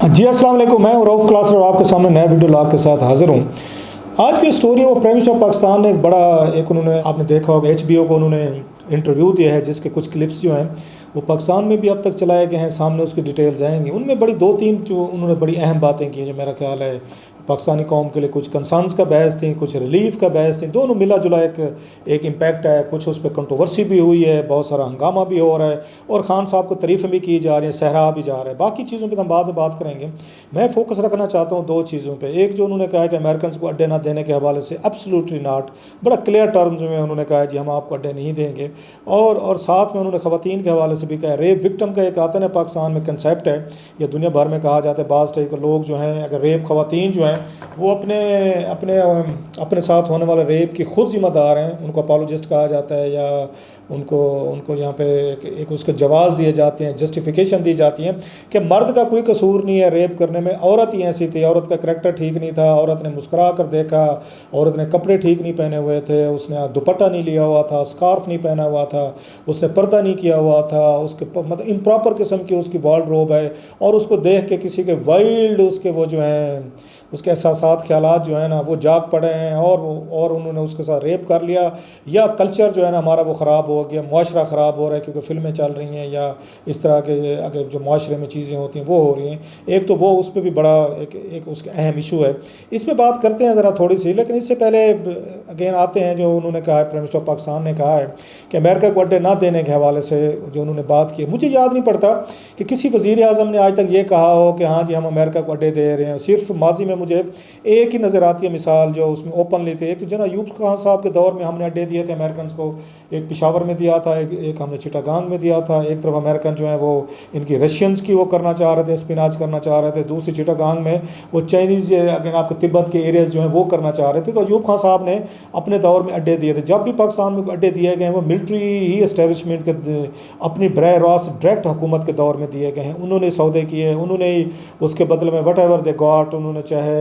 जी अस्सलाम वालेकुम। मैं हूं रऊफ़ क्लास और आपके सामने नया वीडियो लॉग के साथ हाजिर हूं। आज की स्टोरी वो प्राइम मिनिस्टर ऑफ पाकिस्तान ने एक उन्होंने आपने देखा होगा HBO को उन्होंने इंटरव्यू दिया है, जिसके कुछ क्लिप्स जो हैं वो पाकिस्तान में भी अब तक चलाए गए हैं। सामने उसकी डिटेल्स आएंगी। उनमें बड़ी दो तीन जो उन्होंने बड़ी अहम बातें की जो मेरा ख्याल है पाकिस्तानी कौम के लिए कुछ कंसर्न्स का बहस थी, कुछ रिलीफ का बहस थी, दोनों मिला जुला एक इम्पैक्ट है। कुछ उस पर कंट्रोवर्सी भी हुई है, बहुत सारा हंगामा भी हो रहा है और ख़ान साहब को तारीफ़ें भी की जा रही हैं, सहरा भी जा रहा है। बाकी चीज़ों पर हम बाद में बात करेंगे। मैं फोकस रखना चाहता हूँ दो चीज़ों पर। एक जो उन्होंने कहा है कि अमेरिकन को अड्डे ना देने के हवाले से एब्सोल्युटली नॉट, बड़ा क्लियर टर्म्स में उन्होंने कहा है जी हम आपको अड्डे नहीं देंगे। और साथ में उन्होंने ख़वातीन के हवाले से भी कहा, रेप विक्टिम का एक आता है पाकिस्तान में कंसेप्ट है, या दुनिया भर में कहा जाता है, बाज़ टाइप के लोग जो हैं अगर रेप ख़वातीन जो हैं वो अपने अपने अपने साथ होने वाले रेप की खुद जिम्मेदार हैं, उनको अपोलोजिस्ट कहा जाता है, या उनको उनको यहाँ पे एक उसके जवाज़ दिए जाते हैं, जस्टिफिकेशन दी जाती है कि मर्द का कोई कसूर नहीं है रेप करने में, औरत ही ऐसी थी, औरत का करैक्टर ठीक नहीं था, औरत ने मुस्कुरा कर देखा, औरत ने कपड़े ठीक नहीं पहने हुए थे, उसने दुपट्टा नहीं लिया हुआ था, स्कार्फ नहीं पहना हुआ था, उसने पर्दा नहीं किया हुआ था, उसके मतलब इम्प्रॉपर किस्म की उसकी वार्डरोब है, और उसको देख के किसी के वाइल्ड उसके वो जो हैं उसके एहसासात ख्यालात जो है ना वो जाग पड़े हैं, और उन्होंने उसके साथ रेप कर लिया, या कल्चर जो है ना हमारा वो ख़राब हो गया, मुआशरा ख़राब हो रहा है क्योंकि फ़िल्में चल रही हैं, या इस तरह के अगर जो मुआशरे में चीज़ें होती हैं वो हो रही हैं। एक तो वो उस पर भी बड़ा एक उसका अहम इशू है, इस पर बात करते हैं ज़रा थोड़ी सी। लेकिन इससे पहले अगेन आते हैं जो उन्होंने कहा है, प्राइम मिनिस्टर ऑफ पाकिस्तान ने कहा है कि अमेरिका को अड्डे ना देने के हवाले से जो उन्होंने बात की। मुझे याद नहीं पड़ता कि किसी वज़ीर आज़म ने आज तक ये कहा हो कि हाँ जी हम अमेरिका को अड्डे दे रहे हैं। सिर्फ माजी में मुझे एक ही नज़र आती है मिसाल जो उसमें ओपनली थे। एक तो जना अयूब खान साहब के दौर में हमने अड्डे दिए थे अमेरिकन को, एक पेशावर में दिया था, एक हमने चिटागांग में दिया था। एक तरफ अमेरिकन जो है वो इनकी रशियंस की वो करना चाह रहे थे, स्पिनाच करना चाह रहे थे, दूसरी चिटागांग में वो चाइनीज़ अगर आपको तिब्बत के एरियाज़ जो हैं वो करना चाह रहे थे। तो अयूब खान साहब ने अपने दौर में अड्डे दिए थे। जब भी पाकिस्तान में अड्डे दिए गए हैं वो मिलिट्री ही इस्टेब्लिशमेंट के अपनी बराह रास्त डायरेक्ट हुकूमत के दौर में दिए गए हैं। उन्होंने सौदे किए, उन्होंने उसके बदले में वट एवर दे गॉट, उन्होंने चाहे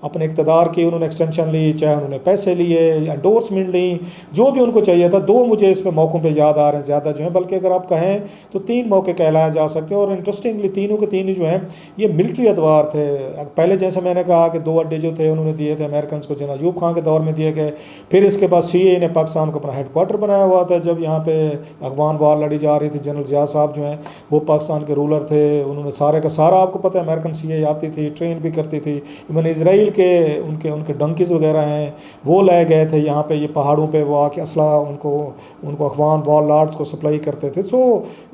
अपने इक़्तिदार की उन्होंने एक्सटेंशन ली, चाहे उन्होंने पैसे लिए या एंडोर्समेंट ली, जो भी उनको चाहिए था। दो मुझे इस पर मौक़ों पे याद आ रहे हैं ज़्यादा जो हैं, बल्कि अगर आप कहें तो तीन मौके कहलाए जा सकते हैं। और इंटरेस्टिंगली तीनों के तीन जो हैं ये मिलिट्री अदवार थे। पहले जैसे मैंने कहा कि दो अड्डे जो थे उन्होंने दिए थे अमेरिकन को, जना अयूब खान के दौर में दिए गए। फिर इसके बाद CIA ने पाकिस्तान को अपना हेडक्वार्टर बनाया हुआ था जब यहाँ पे अफगान वार लड़ी जा रही थी। जनरल ज़िया साहब जो हैं वो पाकिस्तान के रूलर थे, उन्होंने सारे का सारा आपको पता है अमेरिकन CIA आती थी, ट्रेन भी करती थी। इवन इसराइल के उनके उनके डंकीज़ वगैरह हैं वो लाए गए थे यहाँ पे, ये पहाड़ों पे वो आके असला उनको अफगान वॉर लॉर्ड्स को सप्लाई करते थे। सो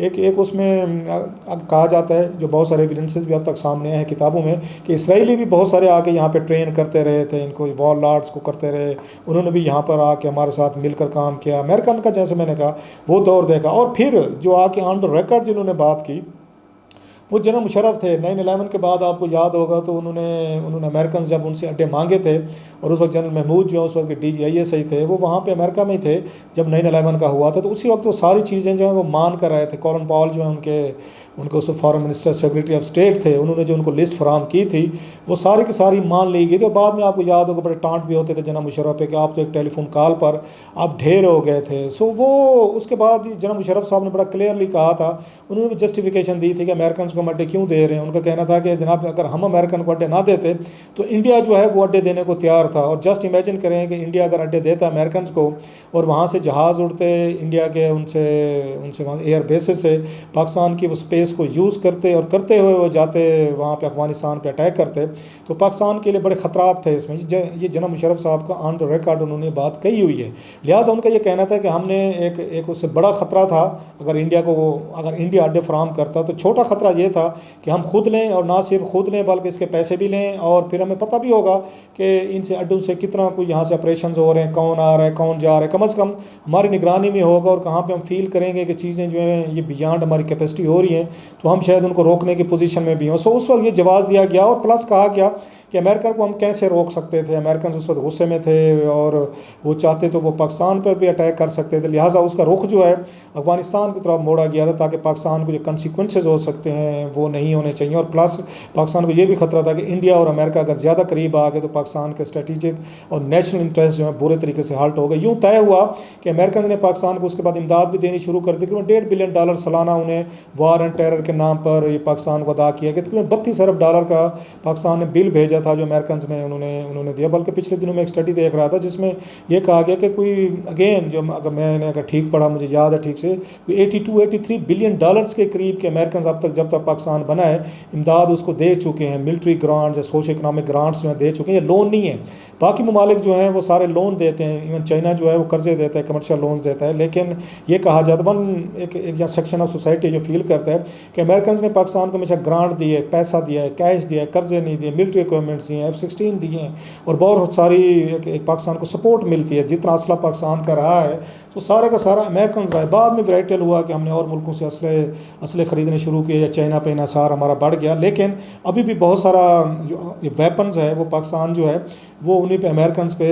एक उसमें कहा जाता है, जो बहुत सारे एविडेंसेस भी अब तक सामने आए हैं किताबों में, कि इसराइली भी बहुत सारे आके यहाँ पे ट्रेन करते रहे थे, इनको वॉर लॉर्ड्स को करते रहे। उन्होंने भी यहाँ पर आके हमारे साथ मिलकर काम किया। अमेरिकन का जैसे मैंने कहा वो दौर देखा। और फिर जो आके ऑन द रिकॉर्ड जिन्होंने बात की वो जनरल मुशर्रफ थे। 9/11 के बाद आपको याद होगा तो उन्होंने अमेरिकन जब उनसे अड्डे मांगे थे, और उस वक्त जनरल महमूद जो उस वक्त के DGISI थे वो वहाँ पे अमेरिका में ही थे जब 9/11 का हुआ था। तो उसी वक्त वो सारी चीज़ें जो हैं वो मान कर रहे थे। कॉलिन पॉल जो है उनको उस foreign minister secretary of state थे, उन्होंने जो उनको लिस्ट फराम की थी वो सारी की सारी मान ली गई थी। बाद में आपको याद होगा बड़े टांट भी होते थे जनरल मुशर्रफ पे कि आप तो एक टेलीफोन कॉल पर आप ढेर हो गए थे। सो वो उसके बाद जनरल मुशर्रफ साहब ने बड़ा क्लियरली कहा था, उन्होंने भी जस्टिफिकेशन दी थी कि अमेरिकन को हम अड्डे क्यों दे रहे हैं। उनका कहना था कि जनाब अगर हम अमेरिकन को अड्डे ना देते तो इंडिया जो है वो अड्डे देने को तैयार था। और जस्ट इमेजिन करें कि इंडिया अगर अड्डे देता अमेरिकन को, और वहाँ से जहाज़ उड़ते इंडिया के उनसे वहाँ एयर बेसिस से पाकिस्तान की वो स्पेस को यूज़ करते, और करते हुए वो जाते वहाँ पे अफ़गानिस्तान पे अटैक करते, तो पाकिस्तान के लिए बड़े ख़तरात थे इसमें। ये जनरल मुशर्रफ साहब का ऑन द रिकॉर्ड उन्होंने बात कही हुई है। लिहाजा उनका ये कहना था कि हमने एक उससे बड़ा ख़तरा था अगर इंडिया अड्डे फराम करता। तो छोटा ख़तरा ये था कि हम खुद लें, और ना सिर्फ खुद लें बल्कि इसके पैसे भी लें, और फिर हमें पता भी होगा कि इनसे अड्डों से कितना कोई यहाँ से ऑपरेशन हो रहे हैं, कौन आ रहा है कौन जा रहा है, कम से कम हमारी निगरानी में होगा। और कहाँ पे हम फील करेंगे कि चीज़ें जो हैं ये बियॉन्ड हमारी कैपेसिटी हो रही हैं तो हम शायद उनको रोकने की पोजीशन में भी हों। सो उस वक्त ये जवाब दिया गया, और प्लस कहा गया कि अमेरिका को हम कैसे रोक सकते थे। अमेरिकन उस वक्त गुस्से में थे और वो चाहते तो वो पाकिस्तान पर भी अटैक कर सकते थे, लिहाजा उसका रुख जो है अफगानिस्तान की तरफ मोड़ा गया था ताकि पाकिस्तान को जो कंसिक्वेंसेज हो सकते हैं वो नहीं होने चाहिए। और प्लस पाकिस्तान को ये भी खतरा था कि इंडिया और अमेरिका अगर ज़्यादा करीब आ गए तो पाकिस्तान के स्ट्रेटेजिक और नेशनल इंटरेस्ट जो है बुरे तरीके से हाल्ट हो गए। यूँ तय हुआ कि अमेरिकन ने पाकिस्तान को उसके बाद इमदाद भी देनी शुरू कर दी। तकरीबन $1.5 बिलियन सालाना उन्हें वार एंड टेरर के नाम पर ये पाकिस्तान को अदा किया गया। तकरीबन $32 अरब का पाकिस्तान ने बिल भेजा था जो अमेरिकन ने उन्होंने दिया। बल्कि पिछले दिनों में एक स्टडी देख रहा था जिसमें यह कहा गया कि कोई अगेन जो अगर मैंने अगर ठीक पढ़ा, मुझे याद है ठीक से, 82-83 बिलियन डॉलर्स के करीब के अमेरिकन अब तक जब तक पाकिस्तान बना है इमदाद उसको दे चुके हैं। मिलिट्री ग्रांट्स या सोशो इकनॉमिक ग्रांट्स जो है दे चुके हैं। ये लोन नहीं है, बाकी ममालिक जो हैं वो सारे लोन देते हैं, इवन चाइना जो है वो कर्जे देता है, कमर्शियल लोन्स देता है। लेकिन ये कहा जाता है एक सेक्शन ऑफ सोसाइटी जो फील करता है कि अमेरिकन ने पाकिस्तान को हमेशा ग्रांट दिए, पैसा दिया है, कैश दिया है, कर्जे नहीं दिए, मिलिट्री इक्विपमेंट्स दिए हैं, F-16 दिए हैं और बहुत सारी एक पाकिस्तान को सपोर्ट मिलती है। जितना असला पाकिस्तान का रहा है तो सारे का सारा अमेरिकन रहा है। बाद में वैराइटल हुआ कि हमने और मुल्कों से असले ख़रीदने शुरू किए या चाइना पे इन्हिसार हमारा बढ़ गया। लेकिन अभी भी बहुत सारा जो वेपन्स है वो पाकिस्तान जो है वो उन्हीं पे अमेरिकन पे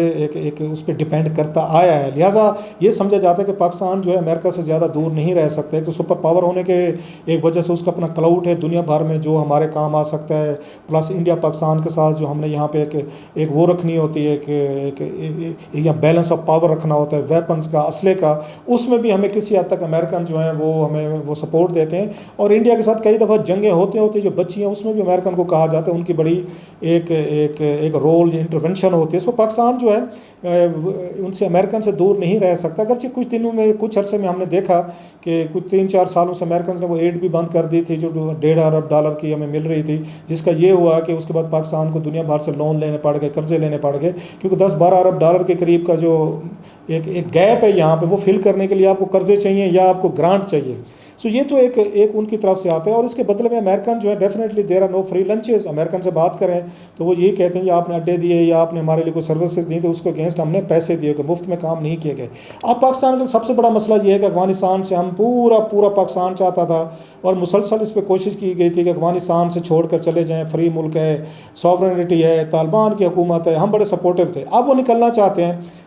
एक उस पर डिपेंड करता आया है। लिहाजा ये समझा जाता है कि पाकिस्तान जो है अमेरिका से ज़्यादा दूर नहीं रह सकता है। तो सुपर पावर होने के एक वजह से उसका अपना क्लाउड है दुनिया भर में जो हमारे काम आ सकता है। प्लस इंडिया पाकिस्तान के साथ जो हमने यहाँ पे एक वो रखनी होती है कि बैलेंस ऑफ पावर रखना होता है वेपन्स का, असले का, उसमें भी हमें किसी हद तक अमेरिकन जो हैं वो हमें वो सपोर्ट देते हैं। और इंडिया के साथ कई दफ़ा जंगें होते जो बच्ची हैं उसमें भी अमेरिकन को कहा जाता है उनकी बड़ी एक रोल इंटरवेंशन होती है। सो पाकिस्तान जो है उनसे अमेरिकन से दूर नहीं रह सकता। अगरचे कुछ दिनों में कुछ अरसे में हमने देखा कि कुछ 3-4 सालों से अमेरिकन ने वो एड भी बंद कर दी थी जो $1.5 अरब की हमें मिल रही थी, जिसका ये हुआ कि उसके बाद पाकिस्तान को दुनिया भर से लोन लेने पड़ गए, कर्जे लेने पड़ गए, क्योंकि $10-12 अरब के करीब का जो एक गैप है यहाँ पे वो फिल करने के लिए आपको कर्जे चाहिए या आपको ग्रांट चाहिए। सो ये तो एक उनकी तरफ से आता है। और इसके बदले में अमेरिकन जो है definitely there are no free lunches. American से बात करें तो वो यही कहते हैं कि आपने अड्डे दिए या आपने हमारे लिए कोई सर्विसेज दी तो उसको अगेंस्ट हमने पैसे दिए, कि मुफ्त में काम नहीं किए गए। अब पाकिस्तान का सबसे बड़ा मसला ये है कि अफगानिस्तान से हम पूरा पाकिस्तान चाहता था और मुसलसल इस पर कोशिश की गई थी कि अफगानिस्तान से छोड़ कर चले जाएँ, फ्री मुल्क है, सॉवरेनिटी है, तालिबान की हुकूमत है, हम बड़े सपोर्टिव थे। अब वो निकलना चाहते हैं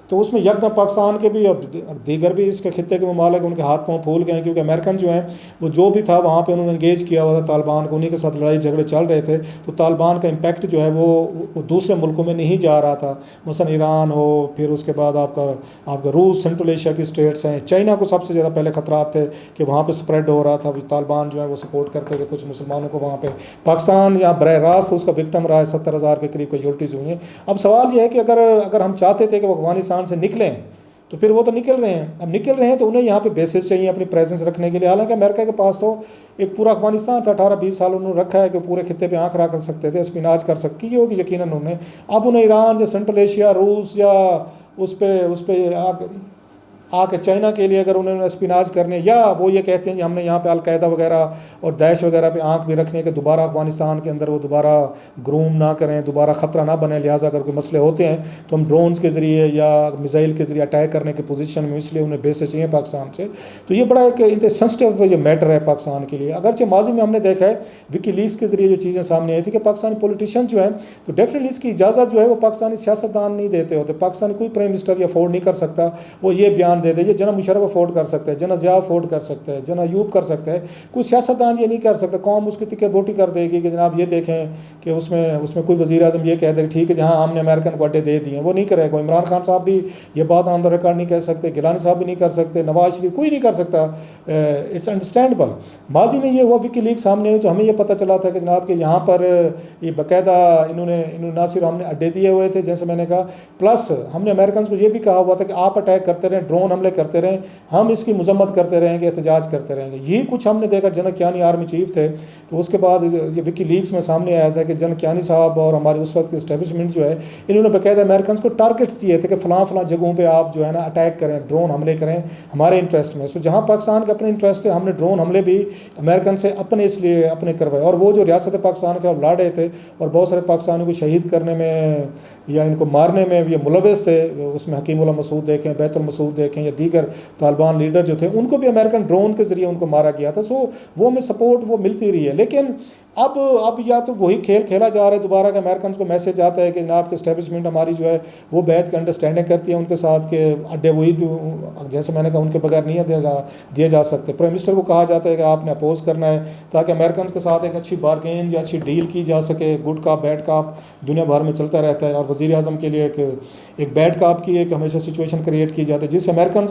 तो उसमें यकदम पाकिस्तान के भी और दीगर भी इसके खित्ते के ममालिक उनके हाथ पाँव फूल गए, क्योंकि अमेरिकन जो हैं वो जो भी था वहाँ पे उन्होंने एंगेज किया हुआ था तालिबान को, उन्हीं के साथ लड़ाई झगड़े चल रहे थे। तो तालिबान का इम्पैक्ट जो है वो दूसरे मुल्कों में नहीं जा रहा था, मसलन ईरान हो, फिर उसके बाद आपका रूस, सेंट्रल एशिया की स्टेट्स हैं, चाइना को सबसे ज़्यादा पहले खतरात थे कि वहाँ पर स्प्रेड हो रहा था। तालिबान जो है वो सपोर्ट करते थे कुछ मुसलमानों को वहाँ पर। पाकिस्तान या बरह रास्त उसका विक्टम रहा है, 70,000 के करीब कैजुअल्टीज़ हुई हैं। अब सवाल यह है कि अगर हम चाहते थे कि वो अफगानिस्तान से निकलें तो फिर वो तो निकल रहे हैं। अब निकल रहे हैं तो उन्हें यहाँ पे बेसिस चाहिए अपनी प्रेजेंस रखने के लिए। हालांकि अमेरिका के पास तो एक पूरा अफगानिस्तान था, 18-20 साल उन्होंने रखा है कि पूरे खित्ते पे आंख रख सकते थे, स्पिनाज कर सकती ही होगी यकीनन उन्हें। अब उन्हें ईरान या सेंट्रल एशिया, रूस या उस पर आके चाइना के लिए अगर उन्होंने स्पिनाज करने, या वो ये कहते हैं कि हमने यहाँ पे अलकायदा वगैरह और दैश वगैरह पे आंख भी रखने के दोबारा अफगानिस्तान के अंदर वो दोबारा ग्रूम ना करें, दोबारा ख़तरा ना बने, लिहाजा अगर कोई मसले होते हैं तो हम ड्रोन्स के ज़रिए या मिसाइल के ज़रिए अटैक करने की पोजीशन में, इसलिए उन्हें बेस चाहिए पाकिस्तान से। तो ये बड़ा एक सेंसिटिव जो मैटर है पाकिस्तान के लिए। अगरचे माजी में हमने देखा है विकीलीक्स के ज़रिए जो चीज़ें सामने आई थी कि पाकिस्तानी पॉलिटिशियन जो है तो डेफिनेटली इसकी इजाज़त जो है वो पाकिस्तानी सियासतदान नहीं देते होते। पाकिस्तानी कोई प्राइम मिनिस्टर ये अफोर्ड नहीं कर सकता वो ये बयान दे दे, ये जना मुशर्रफ अफोर्ड कर सकते हैं, जना ज़िया अफोर्ड कर सकते हैं, जना अयूब कर सकते हैं, कोई सियासतदान ये नहीं कर सकता। कौम उसकी तिक्के बोटी कर देगी कि जनाब ये देखें कि उसमें कोई वज़ीर आज़म ये कह दे ठीक है जहाँ हमने अमेरिकन को अड्डे दे दिए, वो नहीं करेगा। इमरान खान साहब भी ये बात ऑन द रिकॉर्ड नहीं कह सकते, गिलानी साहब भी नहीं कर सकते, नवाज शरीफ, कोई नहीं कर सकता। It's understandable. माजी में ये हुआ विकीलीक सामने हुई तो हमें ये पता चला था कि जनाब कि यहाँ पर ये बाकायदा इन्होंने ना सिर्फ हमने अड्डे दिए हुए थे जैसे मैंने कहा, प्लस हमने अमेरिकन को ये भी कहा हुआ था कि आप अटैक करते रहें, ड्रोन हमले करते रहें, हम इसकी मजम्मत करते रहेंगे, एहतजाज करते रहेंगे। यही कुछ हमने देखा। जनक कियानी आर्मी चीफ थे तो उसके बाद ये विकीलीक्स में सामने आया था कि जनक कियानी साहब और हमारे उस वक्त की इस्टेब्लिशमेंट जो है इन्होंने बाकायदा अमेरिकन को टारगेट्स दिए थे कि फ़लाँ जगहों पर आप जो है ना अटैक करें, ड्रोन हमले करें हमारे इंटरेस्ट में। सो जहाँ पाकिस्तान के अपने इंटरेस्ट थे हमने ड्रोन हमले भी अमेरिकन से इसलिए अपने करवाए। और वो जो रियासत पाकिस्तान के लड़ रहे थे और बहुत सारे पाकिस्तानियों को शहीद करने में या इनको मारने में ये मुलविस थे, उसमें हकीमुल्लाह मसूद देखें, बैतुल मसूद देखें, देखें या दीगर तालिबान लीडर जो थे उनको भी अमेरिकन ड्रोन के ज़रिए उनको मारा गया था। सो वो हमें सपोर्ट वो मिलती रही है। लेकिन अब या तो वही खेल खेला जा रहा है दोबारा कि अमेरिकन को मैसेज आता है कि जनाब के इस्टेब्लिशमेंट हमारी जो है वो बैठ के अंडरस्टैंडिंग करती है उनके साथ के अड्डे वही जैसे मैंने कहा उनके बगैर नहीं दिए जा सकते। प्राइम मिनिस्टर को कहा जाता है कि आपने अपोज करना है ताकि अमेरिकन के साथ एक अच्छी बारगेन या अच्छी डील की जा सके। गुड काप बैड काप दुनिया भर में चलता रहता है और वज़ीर आज़म के लिए एक बैड काप की एक हमेशा सिचुएशन क्रिएट की जाती है जिससे अमेरिकन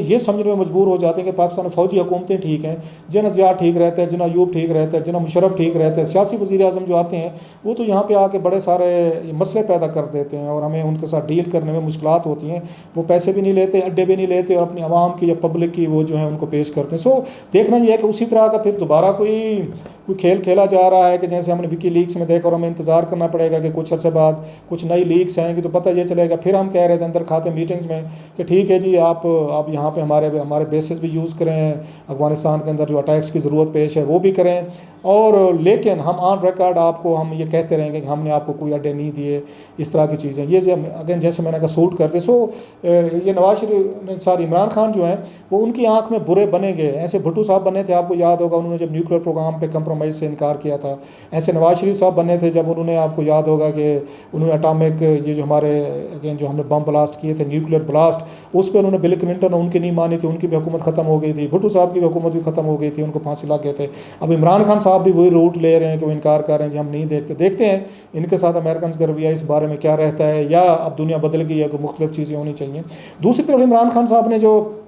ये समझने में मजबूर हो जाते हैं कि पाकिस्तान में फ़ौजी हुकूमतें ठीक हैं, जिन्ना ज़िया ठीक रहता है, जिन्ना अयूब ठीक रहता है, जिन्ना मुशर्रफ ठीक रहता है, सियासी वज़ीर आज़म जो आते हैं वो तो यहाँ पे आके बड़े सारे मसले पैदा कर देते हैं और हमें उनके साथ डील करने में मुश्किलात होती हैं। वो पैसे भी नहीं लेते, अड्डे भी नहीं लेते और अपनी आवाम की या पब्लिक की वो जो है उनको पेश करते हैं। सो देखना ये है कि उसी तरह का फिर दोबारा कोई खेल खेला जा रहा है कि जैसे हमने विकी लीक्स में देखा और हमें इंतज़ार करना पड़ेगा कि कुछ अर्से बाद कुछ नई लीक्स आएंगी तो पता ये चलेगा। फिर हम कह रहे थे अंदर खाते मीटिंग्स में कि ठीक है जी आप यहाँ पे हमारे बेसिस भी यूज़ करें, अफगानिस्तान के अंदर जो अटैक्स की ज़रूरत पेश है वो भी करें, और लेकिन हम ऑन रिकॉर्ड आपको हम ये कहते रहेंगे कि हमने आपको कोई अड्डे नहीं दिए, इस तरह की चीज़ें ये अगेन जैसे मैंने कहा सूट करते। सो ये नवाज शरीफ सॉरी इमरान खान जो हैं वो उनकी आंख में बुरे बने गए। ऐसे भुट्टो साहब बने थे, आपको याद होगा उन्होंने जब न्यूक्लियर प्रोग्राम पे कंप्रोमाइज़ से इनकार किया था। ऐसे नवाज शरीफ साहब बने थे जब उन्होंने, आपको याद होगा कि उन्होंने अटामिक ये जो हमारे अगेन जो हमने बम ब्लास्ट किए थे न्यूक्लियर ब्लास्ट, उस पर उन्होंने बिल क्लिंटन उनकी नहीं मानी थी, उनकी भी हुकूमत ख़त्म हो गई थी। भुट्टो साहब की भी हुकूमत भी ख़त्म हो गई थी, उनको फांसी लग गए थे। अब इमरान खान साहब भी वही रूट ले रहे हैं कि वो इनकार कर रहे हैं कि हम नहीं देखते हैं इनके साथ अमेरिकन का रवैया इस बारे में क्या रहता है, या अब दुनिया बदल गई है कि मुख्तलिफ चीज़ें होनी चाहिए। दूसरी तरफ इमरान खान साहब ने जो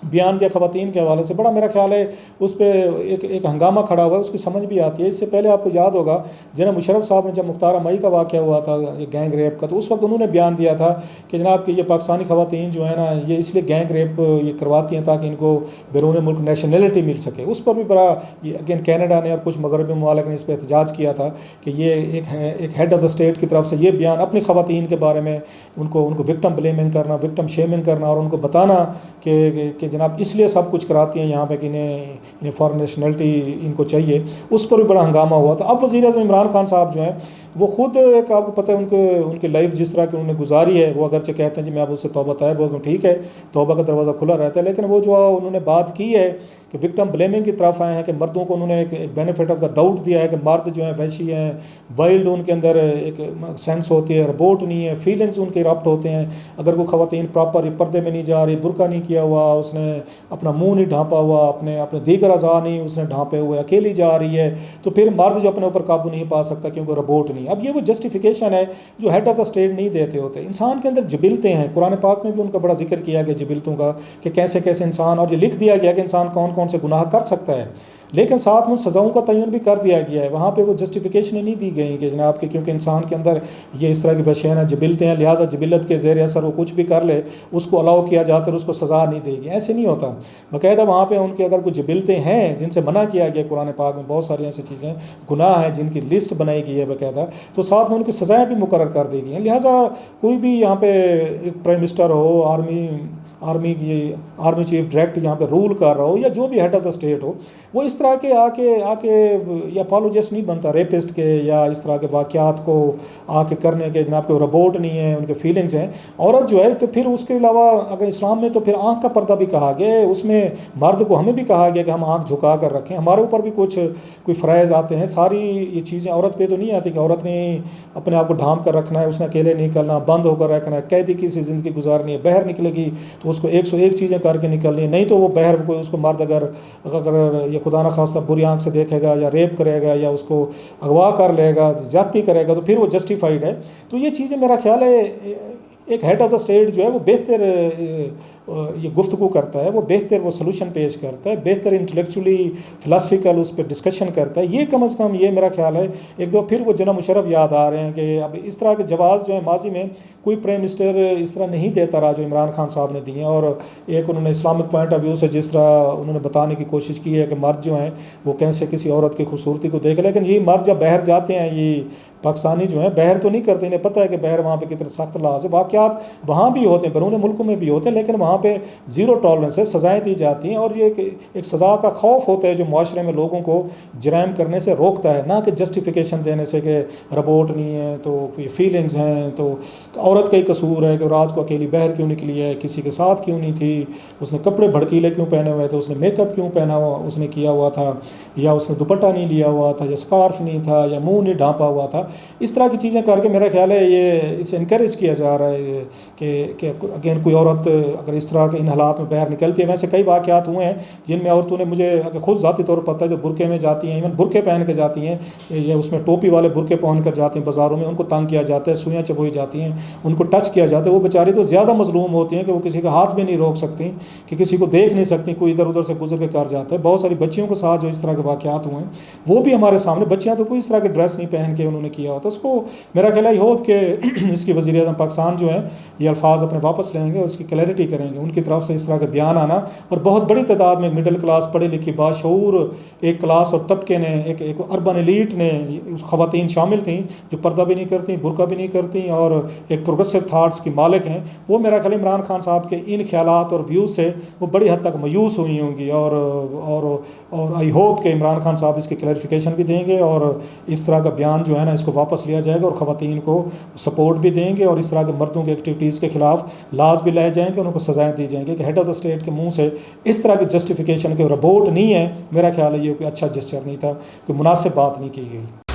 बयान दिया ख़वातीन के हवाले से, बड़ा मेरा ख्याल है उस पर एक हंगामा खड़ा हुआ है, उसकी समझ भी आती है। इससे पहले आपको याद होगा जनाब मुशर्रफ साहब ने जब मुख्तार मई का वाक़या हुआ था ये गैंग रेप का, तो उस वक्त उन्होंने बयान दिया था कि जनाब कि ये पाकिस्तानी ख़वातीन जो है ना ये इसलिए गैंग रेप ये करवाती हैं ताकि इनको बैरून मुल्क नेशनलिटी मिल सके। उस पर भी बड़ा ये अगेन कैनेडा ने और कुछ मगरबी ममालिक ने इस पर एहतजाज किया था कि ये एक हेड ऑफ़ द स्टेट की तरफ से ये बयान अपनी ख़वातीन के बारे में उनको विक्टम ब्लेमिंग करना, विक्टम शेमिंग करना और उनको बताना कि जनाब इसलिए सब कुछ कराती हैं यहाँ पे कि इन्हें फॉरेन नेशनलिटी इनको चाहिए, उस पर भी बड़ा हंगामा हुआ था। अब वज़ीर आज़म इमरान खान साहब जो हैं वो ख़ुद एक आपको पता है उनकी लाइफ जिस तरह की उन्होंने गुजारी है, वो अगरचे कहते हैं जी मैं अब उससे तौबा तैब हो गया, ठीक है तौबा का दरवाज़ा खुला रहता है, लेकिन वो जो उन्होंने बात की है कि विक्टम ब्लेमिंग की तरफ आए हैं कि मर्दों को उन्होंने एक बेनिफिट ऑफ द डाउट दिया है कि मर्द जो हैं वैशी हैं, वाइल्ड उनके अंदर एक सेंस होती है, रोबोट नहीं है, फीलिंग्स उनके रप्ट होते हैं। अगर कोई ख़वातीन प्रॉपर पर्दे में नहीं जा रही, बुरका नहीं किया हुआ, उसने अपना मुंह नहीं ढांपा हुआ, अपने दीगर अज़ा नहीं उसने ढांपे हुए, अकेली जा रही है, तो फिर मर्द जो अपने ऊपर काबू नहीं पा सकता क्योंकि रोबोट नहीं। अब ये वो जस्टिफिकेशन है जो हेड ऑफ़ द स्टेट नहीं देते होते। इंसान के अंदर जबिलतें हैं, कुरान पाक में भी उनका बड़ा जिक्र किया गया जबिलतों का कि कैसे कैसे इंसान, और ये लिख दिया गया कि इंसान कौन कौन से गुनाह कर सकता है, लेकिन साथ में सज़ाओं का तयन भी कर दिया गया है। वहाँ पे वो जस्टिफिकेशन नहीं दी गई कि जनाब कि क्योंकि इंसान के अंदर ये इस तरह की वशैन है, जबिलते हैं, लिहाजा जबिलत के ज़ेर असर वो कुछ भी कर ले उसको अलाउ किया जाता है, उसको सज़ा नहीं देगी, ऐसे नहीं होता। बाकायदा वहाँ पे उनके अगर कुछ जबिलते हैं जिनसे मना किया गया कुरान पाक में, बहुत सारी ऐसी चीज़ें गुनाह हैं जिनकी लिस्ट बनाई गई है बाकायदा, तो साथ में उनकी सज़ाएँ भी मुकर्रर कर दी गई हैं। लिहाजा कोई भी यहाँ पे एक प्राइम मिनिस्टर हो, आर्मी चीफ डायरेक्ट यहाँ पे रूल कर रहा हो, या जो भी हेड ऑफ़ द स्टेट हो, वो इस तरह के आके या अपोलोजिस्ट नहीं बनता रेपिस्ट के या इस तरह के वाक़यात को आके करने के। जनाब के रोबोट नहीं है, उनके फीलिंग्स हैं। औरत जो है तो फिर उसके अलावा अगर इस्लाम में तो फिर आँख का पर्दा भी कहा गया है, उसमें मर्द को हमें भी कहा गया कि हम आँख झुका कर रखें, हमारे ऊपर भी कोई फ़राइज़ आते हैं। सारी ये चीज़ें औरत पे तो नहीं आती कि औरत ने अपने आप को ढांप कर रखना है, उसने अकेले नहीं करना, बंद होकर रखना है, कैदी की सी ज़िंदगी गुजारनी है, बाहर निकलेगी तो उसको 101 चीज़ें करके निकलनी है, नहीं तो वो बाहर कोई उसको मर्द अगर ये खुदा न खास्ता बुरी आंख से देखेगा या रेप करेगा या उसको अगवा कर लेगा, ज़्यादती करेगा, तो फिर वो जस्टिफाइड है। तो ये चीज़ें मेरा ख्याल है एक हेड ऑफ़ द स्टेट जो है वो बेहतर ये गुफ्तगू करता है, वो बेहतर वो सलूशन पेश करता है, बेहतर इंटेलेक्चुअली फ़िलासफ़िकल उस पर डिस्कशन करता है। ये कम से कम ये मेरा ख्याल है। एक दो फिर वो जनाब मुशर्रफ याद आ रहे हैं कि अब इस तरह के जवाब जो है माजी में कोई प्राइम मिनिस्टर इस तरह नहीं देता रहा जो इमरान खान साहब ने दिए, और एक उन्होंने इस्लामिक पॉइंट ऑफ व्यू से जिस तरह उन्होंने बताने की कोशिश की है कि मर्द जो हैं वो कैसे किसी औरत की खूबसूरती को देख, लेकिन ये मर्द जब बाहर जाते हैं, ये पाकिस्तानी जो है बाहर तो नहीं करते, इन्हें पता है कि बाहर वहाँ पे कितने सख्त लाज है, वाक़यात वहाँ भी होते हैं, बैरून मुल्कों में भी होते हैं, लेकिन वहाँ वहाँ पे ज़ीरो टॉलरेंस है, सज़ाएँ दी जाती हैं और ये एक सज़ा का खौफ होता है जो माशरे में लोगों को जराइम करने से रोकता है, ना कि जस्टिफिकेशन देने से कि रिपोर्ट नहीं है तो कोई फीलिंग्स हैं, तो औरत का ही कसूर है कि रात को अकेली बाहर क्यों निकली है, किसी के साथ क्यों नहीं थी, उसने कपड़े भड़कीले क्यों पहने हुए थे, उसने मेकअप क्यों पहना हुआ उसने किया हुआ था, या उसने दुपट्टा नहीं लिया हुआ था, या स्कार्फ नहीं था, या मुंह नहीं ढांपा हुआ था। इस तरह की चीज़ें करके मेरा ख्याल है ये इसे इनक्रेज किया जा रहा है कि अगेन कोई औरत अगर इस तरह के इन हालात में बाहर निकलती है। वैसे कई वाक़यात हुए हैं जिनमें औरतों ने मुझे अगर खुद ज़ाती तौर पर पता है, जो बुरके में जाती हैं, इवन बुरके पहन के जाती हैं, या उसमें टोपी वाले बुरके पहन कर जाती हैं बाज़ारों में, उनको तंग किया जाता है, सुइयाँ चबोई जाती हैं, उनको टच किया जाता है। वो बेचारी तो ज़्यादा मजलूम होती हैं कि वो किसी का हाथ भी नहीं रोक सकती, कि किसी को देख नहीं सकती, कोई इधर उधर से गुजर के कर जाता है। बहुत सारी बच्चियों के साथ जो इस तरह के वाक़यात हुए हैं वो भी हमारे सामने, बच्चियाँ तो कोई इस तरह के ड्रेस नहीं पहन के उन्होंने किया होता। उसको मेरा ख्याल है होप कि इसकी वज़ीर आज़म पाकिस्तान जो है ये अल्फाज अपने वापस लेंगे और इसकी क्लैरिटी करेंगे, उनकी तरफ से इस तरह के बयान आना। और बहुत बड़ी तादाद में मिडिल क्लास, पढ़ी लिखी, बाशऊर एक क्लास और तबके ने, एक अर्बन एलीट ने, ख़वातीन शामिल थी जो पर्दा भी नहीं करती, बुरका भी नहीं करती और एक प्रोग्रेसिव थाट्स की मालिक हैं, वो मेरा ख्याल इमरान खान साहब के इन ख्यालात और व्यूज़ से वो बड़ी हद तक मायूस हुई होंगी। और आई होप कि इमरान खान साहब इसकी क्लैरिफिकेशन भी देंगे और इस तरह का बयान जो है ना इसको वापस लिया जाएगा और ख़वातीन को सपोर्ट भी देंगे और इस तरह के मर्दों की एक्टिविटीज़ के खिलाफ लाज भी लाए जाएंगे, उनको सजाएं दी जाएंगी। कि हेड ऑफ़ द स्टेट के मुंह से इस तरह की जस्टिफिकेशन के रिपोर्ट नहीं है, मेरा ख्याल है ये कोई अच्छा जेस्चर नहीं था, कोई मुनासिब बात नहीं की गई।